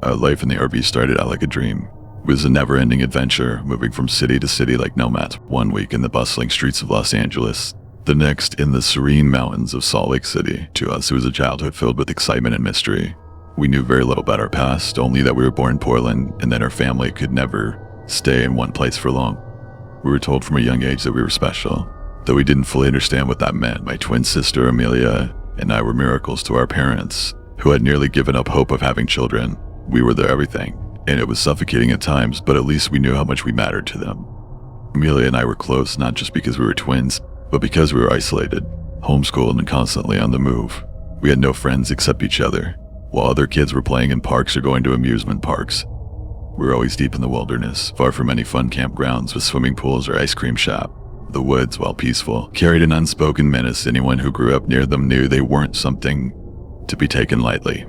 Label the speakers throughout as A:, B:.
A: Our life in the RV started out like a dream. It was a never-ending adventure, moving from city to city like nomads, one week in the bustling streets of Los Angeles, the next in the serene mountains of Salt Lake City. To us, it was a childhood filled with excitement and mystery. We knew very little about our past, only that we were born in Portland and that our family could never stay in one place for long. We were told from a young age that we were special, though we didn't fully understand what that meant. My twin sister, Amelia, and I were miracles to our parents, who had nearly given up hope of having children. We were their everything, and it was suffocating at times, but at least we knew how much we mattered to them. Amelia and I were close, not just because we were twins, but because we were isolated, homeschooled, and constantly on the move. We had no friends except each other, while other kids were playing in parks or going to amusement parks. We were always deep in the wilderness, far from any fun campgrounds with swimming pools or ice cream shop. The woods, while peaceful, carried an unspoken menace. Anyone who grew up near them knew they weren't something to be taken lightly.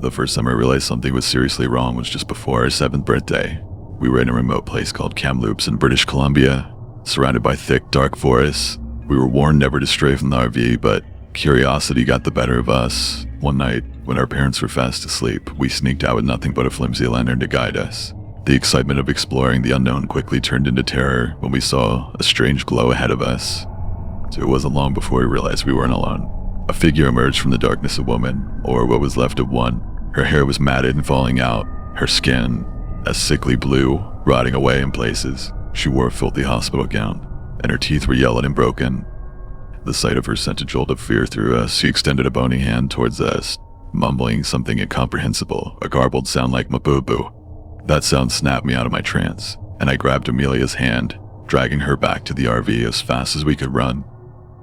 A: The first time I realized something was seriously wrong was just before our 7th birthday. We were in a remote place called Kamloops in British Columbia, surrounded by thick, dark forests. We were warned never to stray from the RV, but curiosity got the better of us. One night, when our parents were fast asleep, we sneaked out with nothing but a flimsy lantern to guide us. The excitement of exploring the unknown quickly turned into terror when we saw a strange glow ahead of us. So it wasn't long before we realized we weren't alone. A figure emerged from the darkness, a woman, or what was left of one. Her hair was matted and falling out, her skin a sickly blue, rotting away in places. She wore a filthy hospital gown, and her teeth were yellowed and broken. The sight of her sent a jolt of fear through us. She extended a bony hand towards us, mumbling something incomprehensible, a garbled sound like "maboo-boo." That sound snapped me out of my trance, and I grabbed Amelia's hand, dragging her back to the RV as fast as we could run.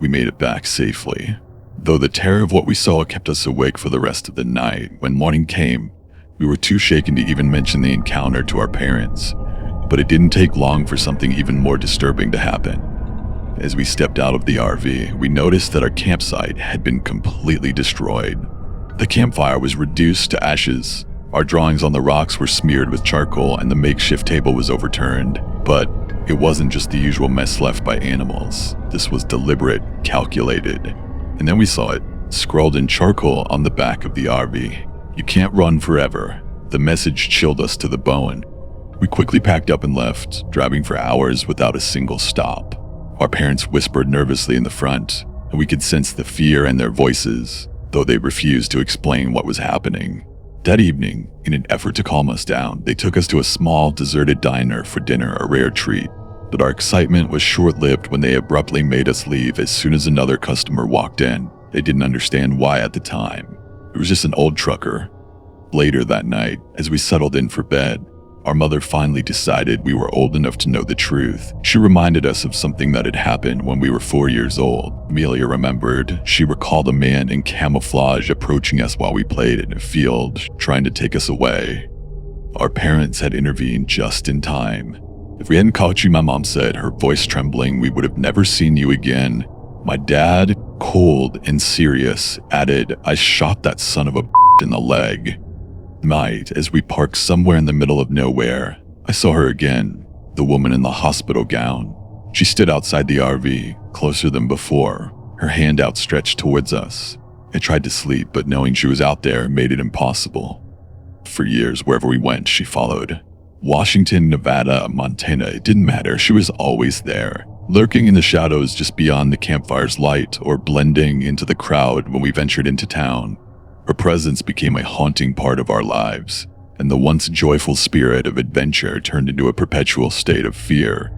A: We made it back safely, though the terror of what we saw kept us awake for the rest of the night. When morning came, we were too shaken to even mention the encounter to our parents, but it didn't take long for something even more disturbing to happen. As we stepped out of the RV, we noticed that our campsite had been completely destroyed. The campfire was reduced to ashes. Our drawings on the rocks were smeared with charcoal, and the makeshift table was overturned. But it wasn't just the usual mess left by animals. This was deliberate, calculated. And then we saw it, scrawled in charcoal on the back of the RV. "You can't run forever." The message chilled us to the bone. We quickly packed up and left, driving for hours without a single stop. Our parents whispered nervously in the front, and we could sense the fear in their voices, though they refused to explain what was happening. That evening, in an effort to calm us down, they took us to a small, deserted diner for dinner, a rare treat. But our excitement was short-lived when they abruptly made us leave as soon as another customer walked in. They didn't understand why at the time. It was just an old trucker. Later that night, as we settled in for bed, our mother finally decided we were old enough to know the truth. She reminded us of something that had happened when we were 4 years old. Amelia remembered. She recalled a man in camouflage approaching us while we played in a field, trying to take us away. Our parents had intervened just in time. "If we hadn't caught you," my mom said, her voice trembling, "we would have never seen you again." My dad, cold and serious, added, "I shot that son of a in the leg." Night, as we parked somewhere in the middle of nowhere, I saw her again, the woman in the hospital gown. She stood outside the RV, closer than before, her hand outstretched towards us. I tried to sleep, but knowing she was out there made it impossible. For years, wherever we went, she followed. Washington, Nevada, Montana, it didn't matter, she was always there, lurking in the shadows just beyond the campfire's light or blending into the crowd when we ventured into town. Her presence became a haunting part of our lives, and the once joyful spirit of adventure turned into a perpetual state of fear.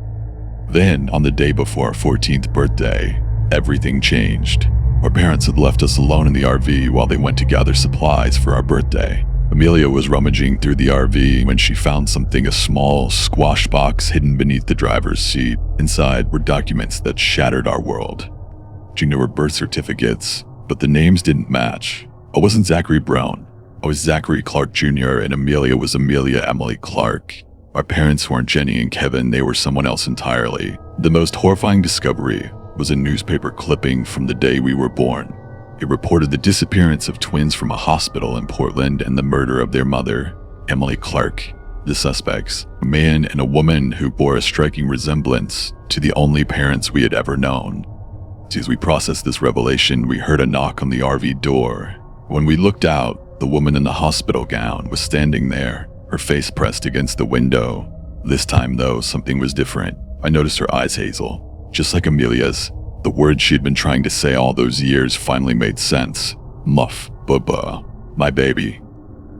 A: Then, on the day before our 14th birthday, everything changed. Our parents had left us alone in the RV while they went to gather supplies for our birthday. Amelia was rummaging through the RV when she found something, a small squash box hidden beneath the driver's seat. Inside were documents that shattered our world. She knew her birth certificates, but the names didn't match. I wasn't Zachary Brown. I was Zachary Clark Jr., and Amelia was Amelia Emily Clark. Our parents weren't Jenny and Kevin, they were someone else entirely. The most horrifying discovery was a newspaper clipping from the day we were born. It reported the disappearance of twins from a hospital in Portland and the murder of their mother, Emily Clark. The suspects, a man and a woman who bore a striking resemblance to the only parents we had ever known. As we processed this revelation, we heard a knock on the RV door. When we looked out, The woman in the hospital gown was standing there, her face pressed against the window. This time, though, something was different. I noticed her eyes hazel, just like Amelia's. The words she'd been trying to say all those years finally made sense. Muff, bubba, my baby.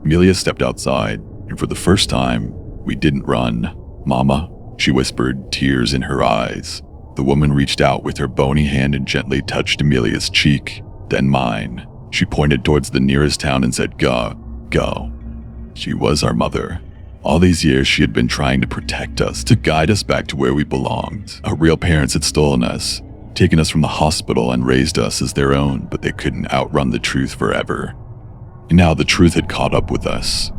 A: Amelia stepped outside, and for the first time, we didn't run. Mama, she whispered, tears in her eyes. The woman reached out with her bony hand and gently touched Amelia's cheek, then mine. She pointed towards the nearest town and said, "Go, go." She was our mother. All these years she had been trying to protect us, to guide us back to where we belonged. Our real parents had stolen us, taken us from the hospital and raised us as their own, but they couldn't outrun the truth forever. And now the truth had caught up with us.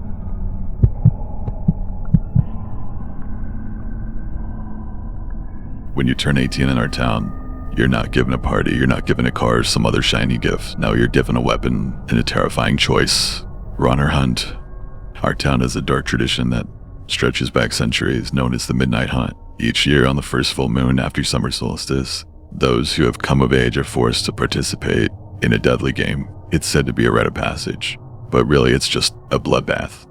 A: When you turn 18 in our town, you're not given a party, you're not given a car or some other shiny gift. Now you're given a weapon and a terrifying choice. Run or hunt. Our town has a dark tradition that stretches back centuries, known as the Midnight Hunt. Each year on the first full moon after summer solstice, those who have come of age are forced to participate in a deadly game. It's said to be a rite of passage, but really it's just a bloodbath.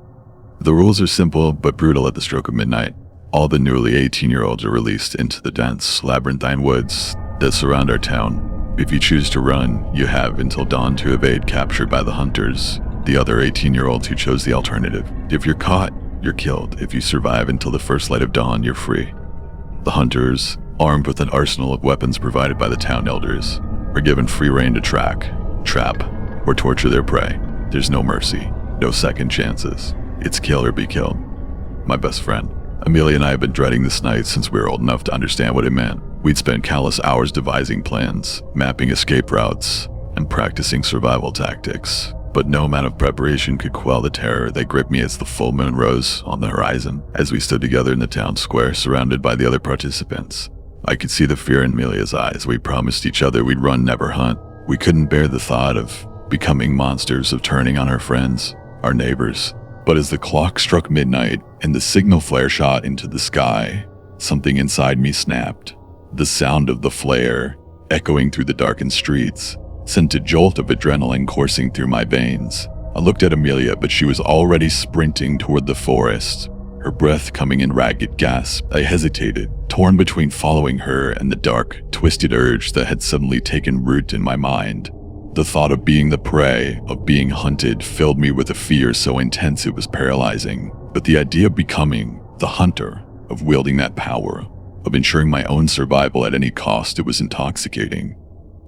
A: The rules are simple but brutal at the stroke of midnight. All the newly 18-year-olds are released into the dense, labyrinthine woods that surround our town. If you choose to run, you have until dawn to evade capture by the hunters, the other 18-year-olds who chose the alternative. If you're caught, you're killed. If you survive until the first light of dawn, you're free. The hunters, armed with an arsenal of weapons provided by the town elders, are given free rein to track, trap, or torture their prey. There's no mercy, no second chances. It's kill or be killed. My best friend, Amelia and I have been dreading this night since we were old enough to understand what it meant. We'd spent countless hours devising plans, mapping escape routes, and practicing survival tactics. But no amount of preparation could quell the terror that gripped me as the full moon rose on the horizon. As we stood together in the town square, surrounded by the other participants, I could see the fear in Amelia's eyes. We promised each other we'd run, never hunt. We couldn't bear the thought of becoming monsters, of turning on our friends, our neighbors. But as the clock struck midnight and the signal flare shot into the sky, something inside me snapped. The sound of the flare, echoing through the darkened streets, sent a jolt of adrenaline coursing through my veins. I looked at Amelia, but she was already sprinting toward the forest, her breath coming in ragged gasps. I hesitated, torn between following her and the dark, twisted urge that had suddenly taken root in my mind. The thought of being the prey, of being hunted, filled me with a fear so intense it was paralyzing. But the idea of becoming the hunter, of wielding that power, of ensuring my own survival at any cost, it was intoxicating.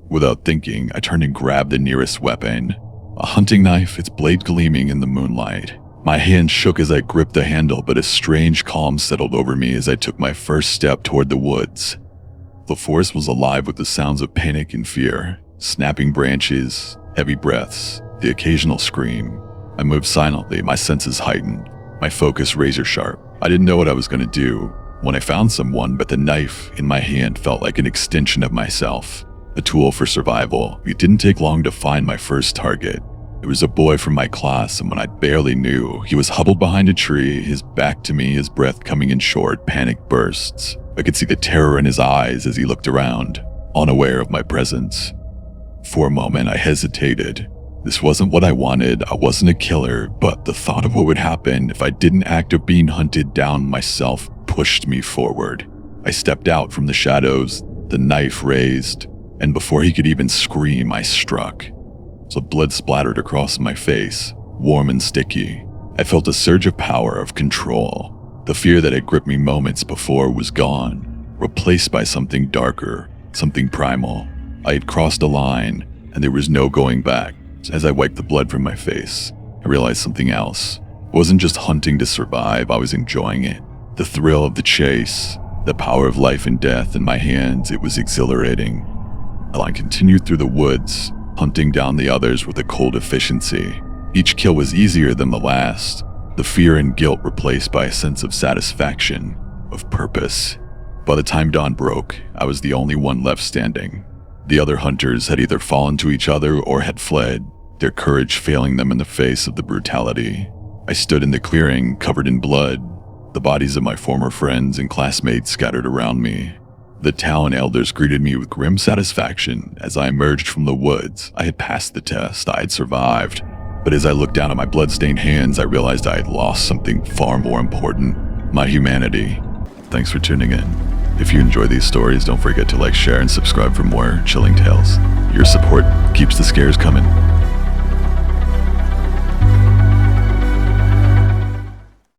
A: Without thinking, I turned and grabbed the nearest weapon. A hunting knife, its blade gleaming in the moonlight. My hand shook as I gripped the handle, but a strange calm settled over me as I took my first step toward the woods. The forest was alive with the sounds of panic and fear. Snapping branches, heavy breaths, the occasional scream. I moved silently, my senses heightened, my focus razor sharp. I didn't know what I was going to do when I found someone, but the knife in my hand felt like an extension of myself, a tool for survival. It didn't take long to find my first target. It was a boy from my class, someone I barely knew. He was huddled behind a tree, his back to me, his breath coming in short, panicked bursts. I could see the terror in his eyes as he looked around, unaware of my presence. For a moment, I hesitated. This wasn't what I wanted. I wasn't a killer, but the thought of what would happen if I didn't act of being hunted down myself pushed me forward. I stepped out from the shadows, the knife raised, and before he could even scream, I struck. So blood splattered across my face, warm and sticky. I felt a surge of power, of control. The fear that had gripped me moments before was gone, replaced by something darker, something primal. I had crossed a line, and there was no going back. As I wiped the blood from my face, I realized something else. I wasn't just hunting to survive, I was enjoying it. The thrill of the chase, the power of life and death in my hands, it was exhilarating. I continued through the woods, hunting down the others with a cold efficiency. Each kill was easier than the last, the fear and guilt replaced by a sense of satisfaction, of purpose. By the time dawn broke, I was the only one left standing. The other hunters had either fallen to each other or had fled, their courage failing them in the face of the brutality. I stood in the clearing, covered in blood, the bodies of my former friends and classmates scattered around me. The town elders greeted me with grim satisfaction as I emerged from the woods. I had passed the test, I had survived. But as I looked down at my bloodstained hands, I realized I had lost something far more important: my humanity. Thanks for tuning in. If you enjoy these stories, don't forget to like, share, and subscribe for more chilling tales. Your support keeps the scares coming.